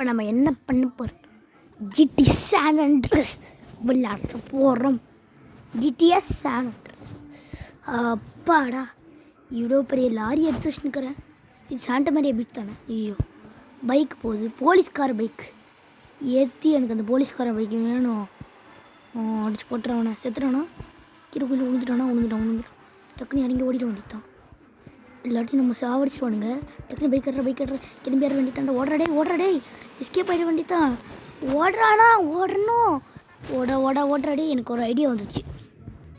இப்போ நம்ம என்ன பண்ண போகிறோம்? ஜிடி சான் ஆண்ட்ரியாஸ் விளையாட போகிறோம். GTS San Andreas. அப்பாடா, இவ்வளோ பெரிய லாரி எடுத்து வச்சுருக்கிறேன். இது சாண்டா மரியா பீச் தானே? ஐயோ, பைக் போகுது, போலீஸ்கார பைக் ஏற்றி. எனக்கு அந்த போலீஸ்கார பைக் வேணும். அடிச்சு போட்டுறவனே, செத்துறானா, கீழே கொஞ்சம் விழுந்துட்டான். டக்குன்னு இறங்கி ஓடிட வேண்டியதான். இல்லாட்டி நம்ம சாவடிச்சிடுவானுங்க. டக்குனு பைக் கட்டுற திரும்பி ஏற வேண்டியதாண்டா. ஓடுறாடே எஸ்கேப் ஆகிட வேண்டியதான். ஓடுறானா, ஓடணும். ஓடுறாடே. எனக்கு ஒரு ஐடியா வந்துச்சு.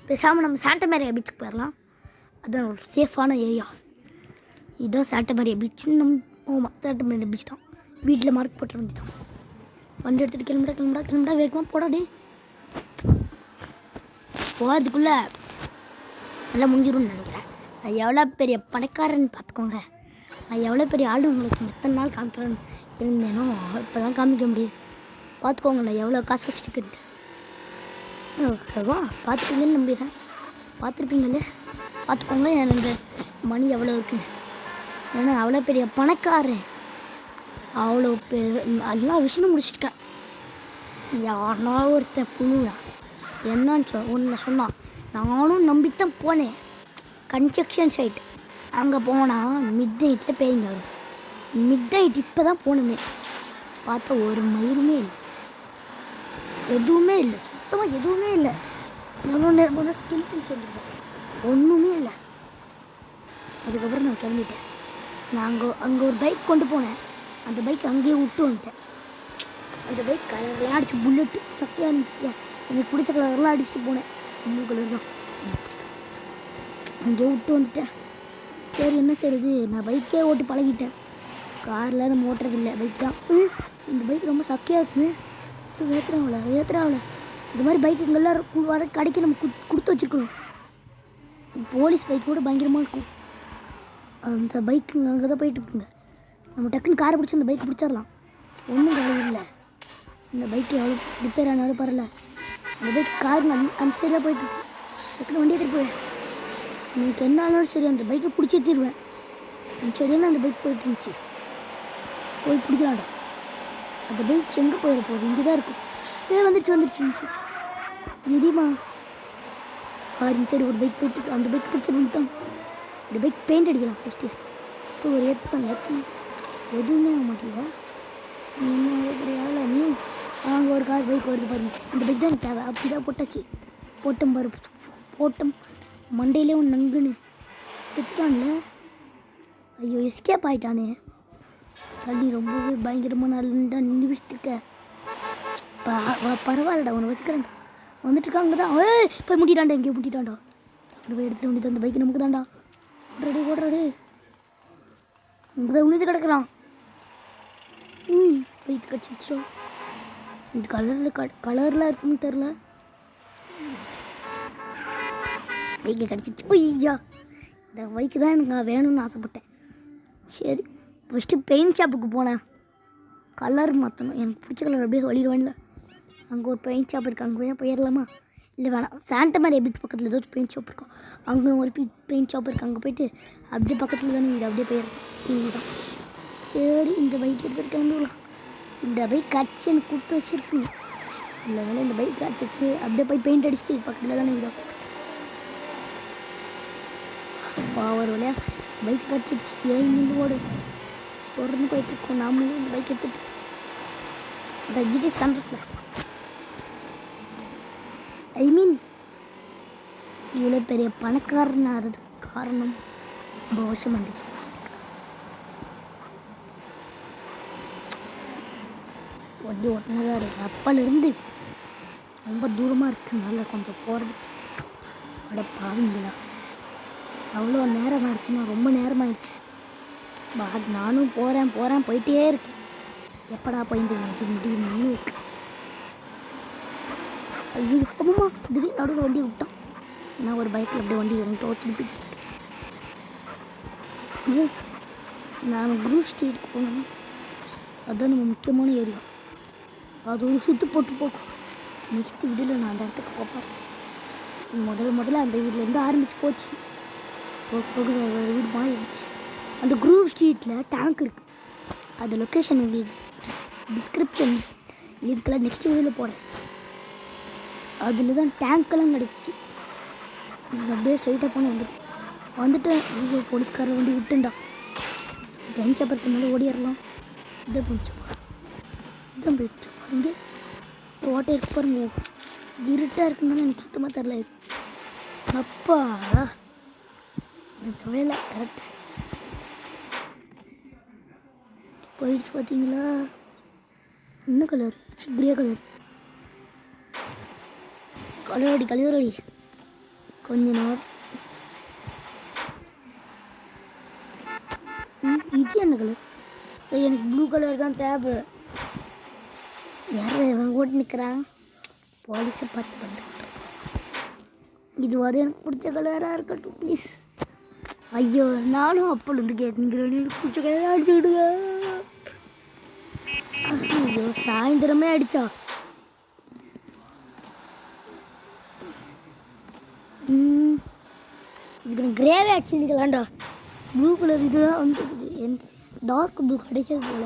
பேசாமல் நம்ம சாண்டா மரியா பீச்சுக்கு போயிடலாம். அதுதான் ஒரு சேஃபான ஏரியா. இதுதான் சாண்டா மரியா பீச்சுன்னு சாண்டா மரியா பீச் தான். வீட்டில் மார்க் போட்டு வேண்டியதான். வண்டி எடுத்துகிட்டு கிளம்புடா வேகமாக போடாடே. போகிறதுக்குள்ளே எல்லாம் முடிஞ்சிடும்னு நினைக்கிறேன். நான் எவ்வளோ பெரிய பணக்காரன்னு பார்த்துக்கோங்க. நான் எவ்வளோ பெரிய ஆள் உங்களுக்கு எத்தனை நாள் காமிக்கிறேன்னு இருந்தேனோ இப்போ தான் காமிக்க முடியுது. பார்த்துக்கோங்க நான் எவ்வளோ காசு வச்சுட்டுக்கிட்டு. ஓகேவா? பார்த்துப்பீங்கன்னு நம்பிடுறேன். பார்த்துருப்பீங்களே, பார்த்துக்கோங்க எனக்கு மணி எவ்வளோ இருக்குன்னு. ஏன்னா அவ்வளோ பெரிய பணக்காரன். அவ்வளோ பெரிய எல்லா விஷயமும் முடிச்சிருக்கேன். யாருனா ஒருத்தன் புழுடா என்னன்னு ஒன்று சொன்னான். நானும் நம்பித்தான் போனேன். கன்ஸ்ட்ரக்ஷன் சைட் அங்கே போனால் மிட் நைட்டில் பேய்ங்க வரும். மிட் நைட் இப்போ தான் போகணுமே. பார்த்தா ஒரு மயிலுமே இல்லை, எதுவுமே இல்லை, சுத்தமாக எதுவுமே இல்லை. நான் ஸ்கில்னு சொல்லியிருக்கேன், ஒன்றுமே இல்லை. அதுக்கப்புறம் நான் கிளம்பிட்டேன். நான் அங்கே ஒரு பைக் கொண்டு போனேன். அந்த பைக் அங்கேயே விட்டு வந்துட்டேன். அந்த பைக் கலர்லாம் அடிச்சு, புல்லட்டு சக்கையாக இருந்துச்சு. எனக்கு பிடிச்ச கலர்லாம் அடிச்சுட்டு போனேன். ப்ளூ கலர் தான். அங்கேயே விட்டு வந்துட்டேன். சரி என்ன செய்யுது, நான் பைக்கே ஓட்டி பழகிட்டேன். காரில் நம்ம ஓட்டுறதில்லை, பைக் தான். இந்த பைக் ரொம்ப சக்கையாக இருக்குன்னு ஏற்றுறாவில். இந்த மாதிரி பைக்குங்கெல்லாம் வர கடைக்கு நம்ம கொடுத்து வச்சுருக்கணும். போலீஸ் பைக் கூட பயங்கரமாக இருக்கும். அந்த பைக்குங்க அங்கே தான் போயிட்டுருக்குங்க. நம்ம டக்குன்னு காரை பிடிச்சி அந்த பைக்கை பிடிச்சிடலாம். ஒன்றும் கவலை இல்லை. இந்த பைக்கு எவ்வளோ ரிப்பேர் ஆனாலும் பரவாயில்ல. அந்த பைக் காருங்க அந்த சைடில் போயிட்டுருக்கு. டக்குன்னு வண்டி எடுத்துகிட்டு போய் எனக்கு என்ன ஆனாலும் சரி அந்த பைக்கை பிடிச்சி ஏற்றிடுவேன். அந்த சைடியில் அந்த பைக் போயிட்டு இருந்துச்சு. போய் பிடிக்கலாம்டா. அந்த பைக் எங்கே போயிட போகுது? இங்கே தான் இருக்கும். வந்துருச்சு எரியுமா? சரி ஒரு பைக் போயிட்டு அந்த பைக் பிடிச்சிருந்து தான். இந்த பைக் பெயிண்ட் அடிக்கலாம் ஃபஸ்ட்டு. இப்போ ஒரு ஏற்று எதுவுமே ஆக மாட்டேங்குதா? என்ன கிடையாது நீ? அங்கே ஒரு கார் பைக் வருது பாருங்க. இந்த பைக் தான் எனக்கு தேவை. அப்படி தான் போட்டாச்சு. போட்டம் மண்டையிலே ஒன்று நங்குன்னு செத்துட்டான்ல. ஐயோ, எஸ்கேப் ஆகிட்டானே. சளி ரொம்பவே பயங்கரமாக நல்லா நிமிஷத்துக்க. பரவாயில்லடா, உன்னை வச்சுக்கிறேன்டா. வந்துட்டு இருக்காங்க தான். போய் முட்டிட்டான்டா, எங்கேயோ முட்டிட்டான்டா. அப்படி போய் எடுத்துகிட்டு வேண்டியது. அந்த பைக்கு நமக்கு தான்டா. ஓடுறாடே இங்கே தான் உழுது கிடக்குறான். பைக்கு கடிச்சிச்சோம். இது கலரில் இருக்குன்னு தெரில. பைக்கை கடிச்சிச்சு. ஐயா, இந்த பைக்கு தான் எனக்கு வேணும்னு ஆசைப்பட்டேன். சரி, ஃபஸ்ட்டு பெயிண்ட் ஷாப்புக்கு போனேன். கலர் மாற்றணும். எனக்கு பிடிச்ச கலர் அப்படியே சொல்லிடுவேன்ல. அங்கே ஒரு பெயிண்ட் ஷாப் இருக்குது. அங்கே போயிடலாமா? இல்லை வேணாம். சாண்டா மரியா பீச் பக்கத்தில் ஏதாச்சும் பெயிண்ட் ஷாப் இருக்கும். அங்கே ஒரு பெயிண்ட் ஷாப் இருக்குது. அங்கே போய்ட்டு அப்படியே பக்கத்தில் தானே இது அப்படியே போயிடலாம். தான் சரி, இந்த பைக் எடுத்துகிட்டு கிளம்பிடலாம். இந்த பைக் கடிச்சு எனக்கு கொடுத்து வச்சுருக்குங்க. இல்லை வேலை இந்த பைக் கடிச்சிச்சு. அப்படியே போய் பெயிண்ட் அடிச்சுட்டு பக்கத்தில் தானே இதோ ஒரு வழியா பைக் கடிச்சிச்சு. ஏன் நின்று ஓடு தொடர்ந்து போயிட்டுருக்கோம். நாமளும் இந்த பைக் எடுத்துகிட்டு இந்த ஜிடி சாண்ட்ரியாஸில் இவ்வளோ பெரிய பணக்காரன் ஆகிறதுக்கு காரணம் ரொம்ப வருஷம் வந்துச்சு. வண்டி ஓட்டுனதாக இருக்குது. அப்போலேருந்து ரொம்ப தூரமாக இருக்குனால கொஞ்சம் போகிறது அட பாருங்களா. அவ்வளோ நேரம் ஆயிடுச்சுன்னா ரொம்ப நேரம் ஆயிடுச்சு. நானும் போகிறேன் போயிட்டே இருக்கேன். எப்படா போயிட்டு முடியும்னு இருக்கு. ஐயோ அம்மா, திடீர்னு நடுவில் வண்டியை விட்டான். நான் ஒரு பைக்கில் அப்படியே வண்டி திருப்பி நான் குரூப் ஸ்ட்ரீட்டுக்கு போனேன். அதுதான் நம்ம முக்கியமான ஏரியா. அது ஒரு சுற்று போட்டு போகும். நெக்ஸ்ட்டு வீடியோவில் நான் அந்த இடத்துக்கு பார்ப்பேன். முதல்ல அந்த வீட்டிலேருந்து ஆரம்பிச்சு போச்சு. போக வீடு மாறிடுச்சு. அந்த குரூப் ஸ்ட்ரீட்டில் டேங்க் இருக்குது. அது லொக்கேஷன் உங்களுக்கு டிஸ்கிரிப்ஷன் லிங்க்கில் நெக்ஸ்ட் வீடியோவில் போகிறேன். அதில் தான் டேங்க்கெல்லாம் கிடச்சி அப்படியே ஸ்ட்ரைட்டாக போன வந்துட்டு ஐயோ போலீஸ்காரர் வண்டி விட்டுண்டா. பெஞ்சை பத்து மேலே ஓடிடலாம். இதை பெஞ்சப்பா இதான் போயிடுச்சு. இங்கே ஓட்டை இருக்கு பாருங்க. இருட்டாக இருக்குனால எனக்கு சுத்தமாக தெரில. இது அப்பா வேலை கரெக்ட் போயிடுச்சு. பார்த்தீங்களா என்ன கலர்? Grey colour. கலரடி கொஞ்ச நேரம். இது என்ன கலர்? சரி எனக்கு ப்ளூ கலர் தான் தேவை. யாரும் இவன் ஓட்டு நிற்கிறான். போலீஸை பார்த்து பண்ணிட்டு இதுவாது எனக்கு பிடிச்ச கலராக இருக்கட்டும் ப்ளீஸ். ஐயோ நானும் அப்போலேருந்து கேட்குறேன் எனக்கு பிடிச்ச கலராக அடிச்சு விடுங்க. ஐயோ சாயந்தரமே அடித்தா. இதுக்கு நான் கிரேவே அடிச்சுக்கலாம்டா. ப்ளூ கலர் இதுதான் வந்துருக்குது. எந்த டார்க் ப்ளூ கிடைக்கிறது போல.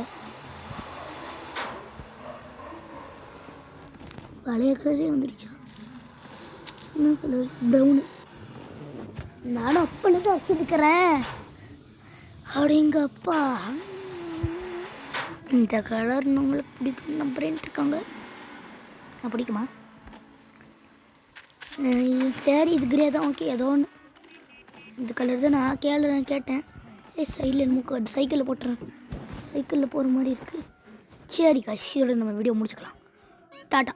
பழைய கலரே வந்துருச்சா? என்ன கலர்? ப்ரௌனு. நானும் அப்போலேருந்து வச்சுருக்கிறேன். அப்படிங்கப்பா இந்த கலர் உங்களுக்கு பிடிக்கும் நம்புறேன்ட்டு இருக்காங்க. நான் பிடிக்குமா? சரி இது கிரே தான். ஓகே ஏதோ ஒன்று இந்த கலர் தான் நான் கேட்டேன். சைடில் மூக்கு சைக்கிளில் போட்டுறேன். சைக்கிளில் போகிற மாதிரி இருக்குது. சரி கட்சியோட நம்ம வீடியோ முடிச்சுக்கலாம். டாட்டா.